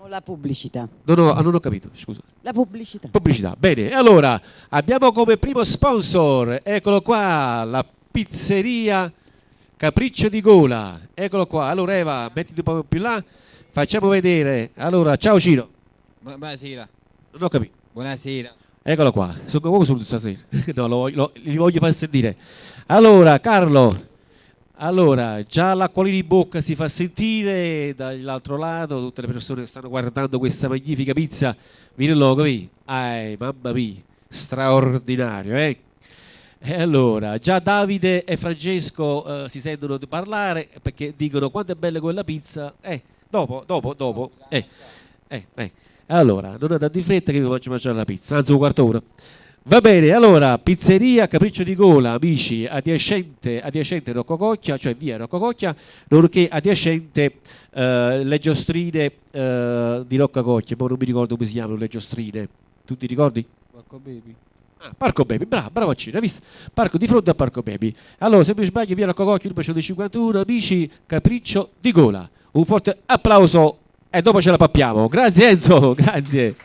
La pubblicità. Non ho capito, scusa. La pubblicità. Pubblicità, bene. Allora, abbiamo come primo sponsor, eccolo qua, la pizzeria Capriccio di Gola. Eccolo qua. Allora Eva, mettiti un po' più là, facciamo vedere. Allora, ciao Ciro. Buonasera. Non ho capito. Buonasera. Eccolo qua, sono come solo stasera. No, li voglio far sentire. Allora, Carlo. Allora, già l'acquolina in bocca si fa sentire dall'altro lato, tutte le persone che stanno guardando questa magnifica pizza, viene il logo, mamma mia, straordinario, eh? E allora, già Davide e Francesco si sentono di parlare perché dicono quanto è bella quella pizza, dopo. Allora, non andate di fretta che vi faccio mangiare la pizza, anzi un quarto d'ora. Va bene, allora, pizzeria Capriccio di Gola, amici, adiacente Rocco Cocchia, cioè via Rocco Cocchia, nonché adiacente le giostrine di Rocco Cocchia, poi non mi ricordo come si chiamano le giostrine, tu ti ricordi? Parco Baby. Ah, Parco Baby, bravo Cino, hai visto? Parco di fronte a Parco Baby. Allora, se mi sbaglio, via Rocco Cocchia, numero 151, amici, Capriccio di Gola. Un forte applauso e dopo ce la pappiamo. Grazie Enzo, grazie.